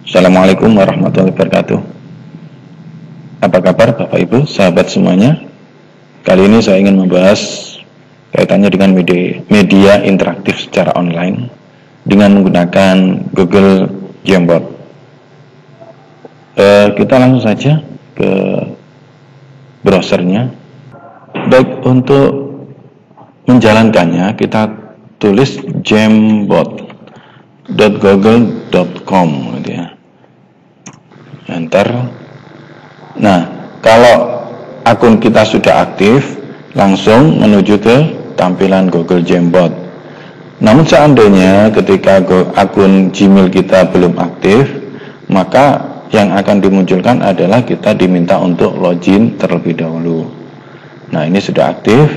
Assalamualaikum warahmatullahi wabarakatuh. Apa kabar Bapak Ibu, sahabat semuanya? Kali ini saya ingin membahas kaitannya dengan media interaktif secara online dengan menggunakan Google Jamboard. Kita langsung saja ke browsernya. Baik, untuk menjalankannya kita tulis jamboard.google.com gitu ya. Enter. Nah, kalau akun kita sudah aktif, langsung menuju ke tampilan Google Jamboard. Namun seandainya ketika akun Gmail kita belum aktif, maka yang akan dimunculkan adalah kita diminta untuk login terlebih dahulu. Nah, ini sudah aktif,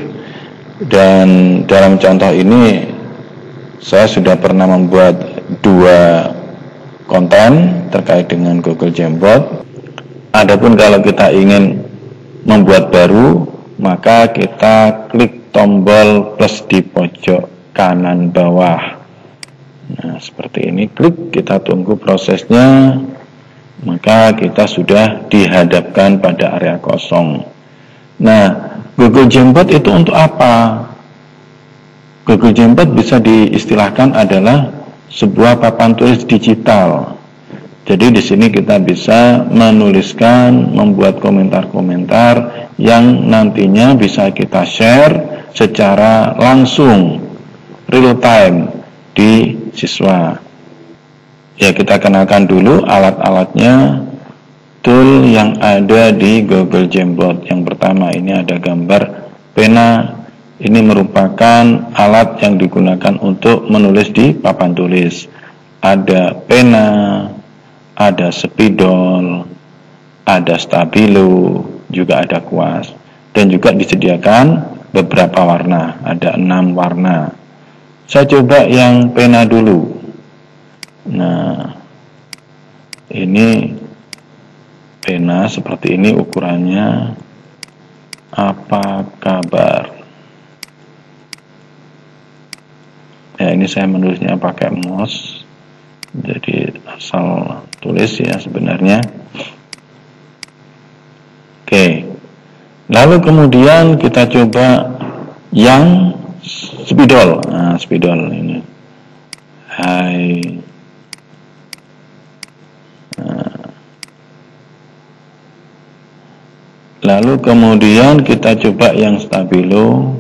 dan dalam contoh ini saya sudah pernah membuat 2 konten terkait dengan Google Jamboard. Adapun kalau kita ingin membuat baru, maka kita klik tombol plus di pojok kanan bawah. Nah, seperti ini, klik, kita tunggu prosesnya, maka kita sudah dihadapkan pada area kosong. Nah, Google Jamboard itu untuk apa? Google Jamboard bisa diistilahkan adalah sebuah papan tulis digital. Jadi di sini kita bisa menuliskan, membuat komentar-komentar yang nantinya bisa kita share secara langsung, real time di siswa. Ya, kita kenalkan dulu alat-alatnya, tool yang ada di Google Jamboard. Yang pertama, ini ada gambar pena. Ini merupakan alat yang digunakan untuk menulis di papan tulis. Ada pena, ada spidol, ada stabilo, juga ada kuas. Dan juga disediakan beberapa warna, ada 6 warna. Saya coba yang pena dulu. Nah, ini pena seperti ini ukurannya. Apa kabar? Ya, ini saya menulisnya pakai mouse, jadi asal tulis ya sebenarnya. Oke, lalu kemudian kita coba yang spidol. Nah, spidol ini. Hai. Nah. Lalu kemudian kita coba yang stabilo.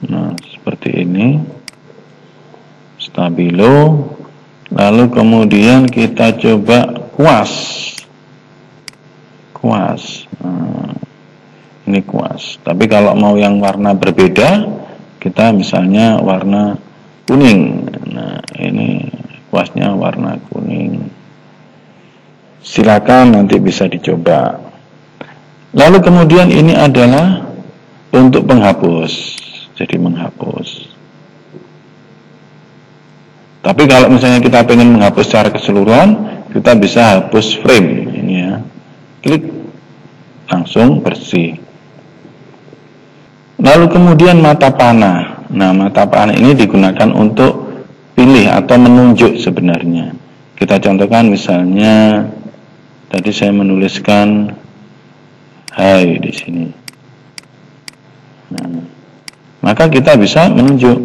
Nah, seperti ini, stabilo. Lalu kemudian kita coba kuas. Nah, ini kuas. Tapi kalau mau yang warna berbeda, kita misalnya warna kuning. Nah, ini kuasnya warna kuning. Silakan nanti bisa dicoba. Lalu kemudian ini adalah untuk penghapus. Jadi menghapus. Tapi kalau misalnya kita ingin menghapus secara keseluruhan, kita bisa hapus frame ini ya. Klik, langsung bersih. Lalu kemudian mata panah. Nah, mata panah ini digunakan untuk pilih atau menunjuk sebenarnya. Kita contohkan misalnya tadi saya menuliskan hai di sini. Nah, maka kita bisa menunjuk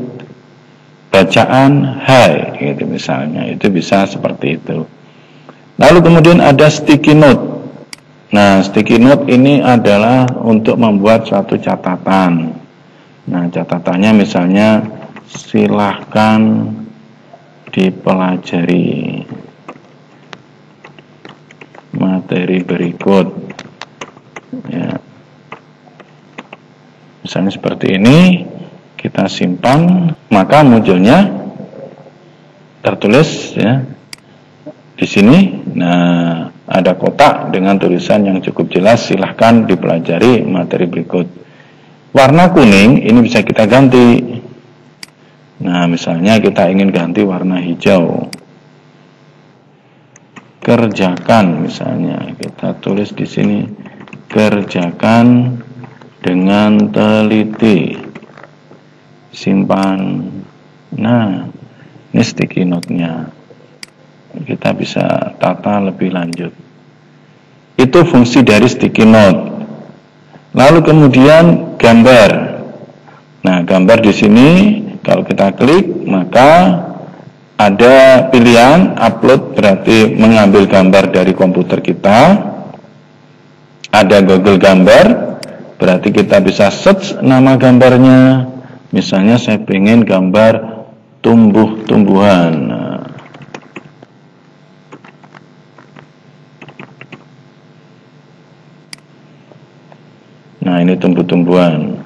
bacaan hai gitu misalnya, itu bisa seperti itu. Lalu kemudian ada sticky note. Nah, sticky note ini adalah untuk membuat suatu catatan. Nah, catatannya misalnya silahkan dipelajari materi berikut ya. Misalnya seperti ini, kita simpan, maka munculnya tertulis ya di sini. Nah, ada kotak dengan tulisan yang cukup jelas, silahkan dipelajari materi berikut. Warna kuning ini bisa kita ganti. Nah, misalnya kita ingin ganti warna hijau. Kerjakan misalnya, kita tulis di sini kerjakan dengan teliti. Simpan. Nah, Ini sticky note-nya. Kita bisa tata lebih lanjut. Itu fungsi dari sticky note. Lalu kemudian gambar. Nah, gambar di sini kalau kita klik maka ada pilihan upload, berarti mengambil gambar dari komputer kita. Ada Google Gambar, berarti kita bisa search nama gambarnya. Misalnya saya pengen gambar tumbuh-tumbuhan. Nah, ini tumbuh-tumbuhan.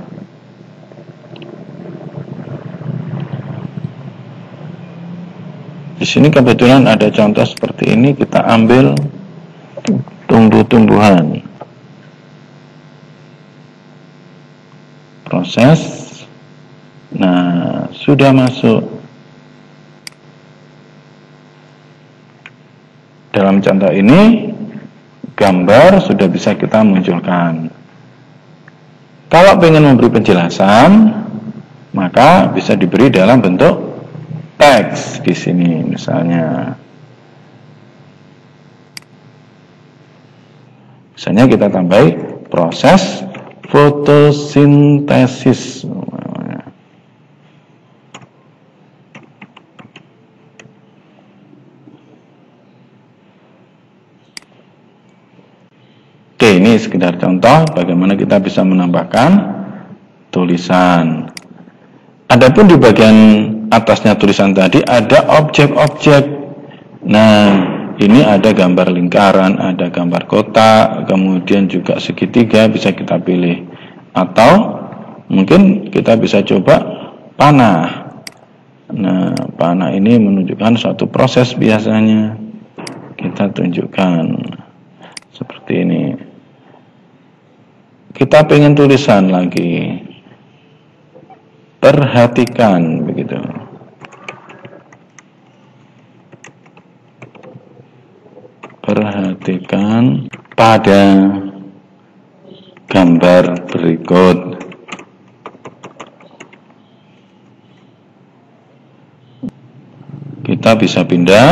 Di sini kebetulan ada contoh seperti ini, kita ambil tumbuh-tumbuhan. Proses. Nah, sudah masuk. Dalam contoh ini, gambar sudah bisa kita munculkan. Kalau ingin memberi penjelasan, maka bisa diberi dalam bentuk teks di sini, misalnya. Misalnya kita tambahi proses fotosintesis. Oke, ini sekedar contoh bagaimana kita bisa menambahkan tulisan. Adapun di bagian atasnya tulisan tadi ada objek-objek. Nah, ini ada gambar lingkaran, ada gambar kotak, kemudian juga segitiga bisa kita pilih. Atau mungkin kita bisa coba panah. Nah, panah ini menunjukkan suatu proses biasanya. Kita tunjukkan seperti ini. Kita pengen tulisan lagi. Perhatikan, begitu. Perhatikan pada gambar berikut. Kita bisa pindah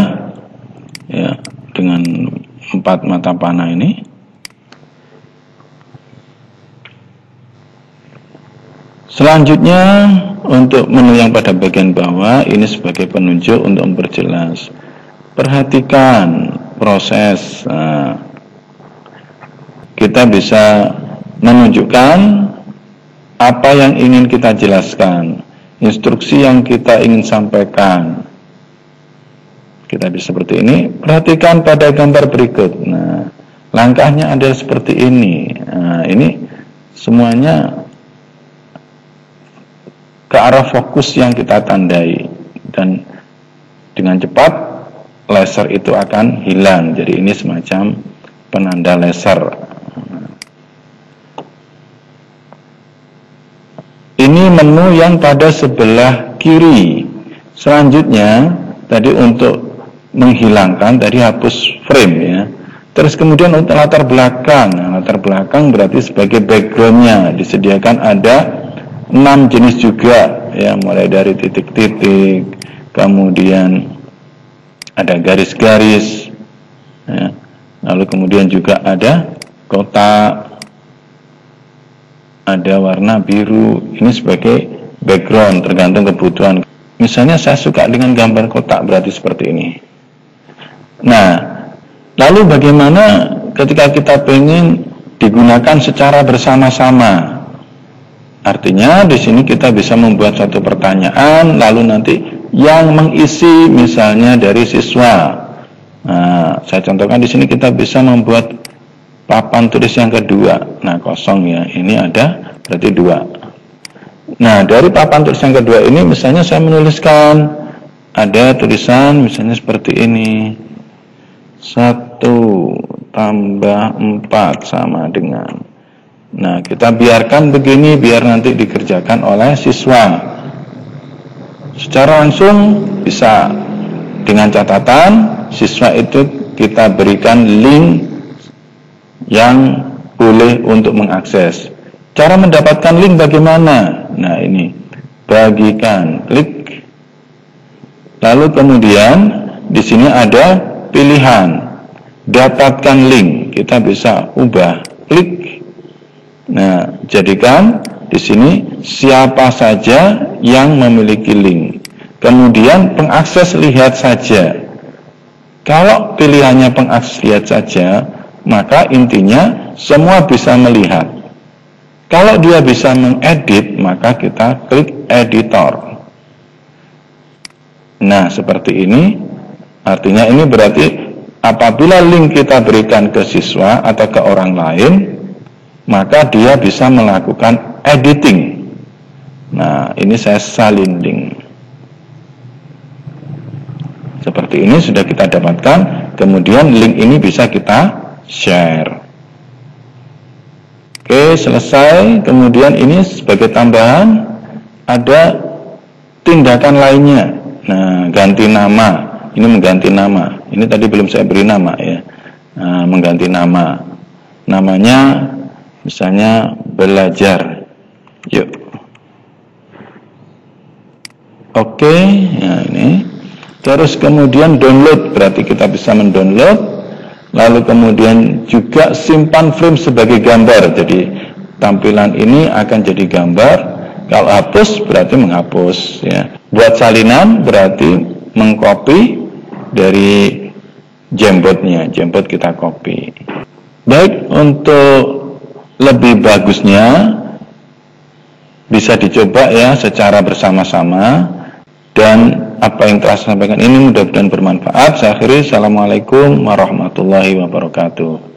ya dengan 4 mata panah ini. Selanjutnya untuk menu yang pada bagian bawah ini sebagai penunjuk untuk memperjelas. Perhatikan proses. Nah, kita bisa menunjukkan apa yang ingin kita jelaskan, instruksi yang kita ingin sampaikan. Kita bisa seperti ini. Perhatikan pada gambar berikut. Nah, langkahnya ada seperti ini. Nah, ini semuanya ke arah fokus yang kita tandai, dan dengan cepat laser itu akan hilang. Jadi ini semacam penanda laser. Ini menu yang pada sebelah kiri. Selanjutnya tadi untuk menghilangkan, tadi hapus frame ya. Terus kemudian untuk latar belakang. Nah, latar belakang berarti sebagai backgroundnya disediakan ada 6 jenis juga ya, mulai dari titik-titik, kemudian ada garis-garis ya. Lalu kemudian juga ada kotak, ada warna biru. Ini sebagai background tergantung kebutuhan. Misalnya saya suka dengan gambar kotak, berarti seperti ini. Nah, lalu bagaimana ketika kita pengen digunakan secara bersama-sama? Artinya di sini kita bisa membuat satu pertanyaan, lalu nanti yang mengisi misalnya dari siswa. Nah, saya contohkan di sini kita bisa membuat papan tulis yang kedua. Nah, kosong ya. Ini ada berarti 2. Nah, dari papan tulis yang kedua ini misalnya saya menuliskan ada tulisan misalnya seperti ini. 1 tambah 4 sama dengan. Nah, kita biarkan begini biar nanti dikerjakan oleh siswa. Secara langsung bisa dengan catatan siswa itu kita berikan link yang boleh untuk mengakses. Cara mendapatkan link bagaimana? Nah, ini bagikan, klik. Lalu kemudian di sini ada pilihan dapatkan link, kita bisa ubah, klik. Nah, jadikan di sini siapa saja yang memiliki link. Kemudian pengakses lihat saja. Kalau pilihannya pengakses lihat saja, maka intinya semua bisa melihat. Kalau dia bisa mengedit, maka kita klik editor. Nah, seperti ini. Artinya ini berarti apabila link kita berikan ke siswa atau ke orang lain, maka dia bisa melakukan editing. Nah, ini saya salin link. Seperti ini sudah kita dapatkan. Kemudian link ini bisa kita share. Oke, selesai. Kemudian ini sebagai tambahan ada tindakan lainnya. Nah, ganti nama. Ini mengganti nama. Ini tadi belum saya beri nama ya. Nah, mengganti nama. Namanya misalnya belajar. Yuk. Oke, nah ini. Terus kemudian download, berarti kita bisa mendownload. Lalu kemudian juga simpan frame sebagai gambar. Jadi tampilan ini akan jadi gambar. Kalau hapus berarti menghapus ya. Buat salinan berarti mengcopy dari Jamboardnya. Jamboard kita copy. Baik, untuk lebih bagusnya bisa dicoba ya secara bersama-sama. Dan apa yang telah saya sampaikan ini mudah-mudahan bermanfaat. Saya akhiri, assalamualaikum warahmatullahi wabarakatuh.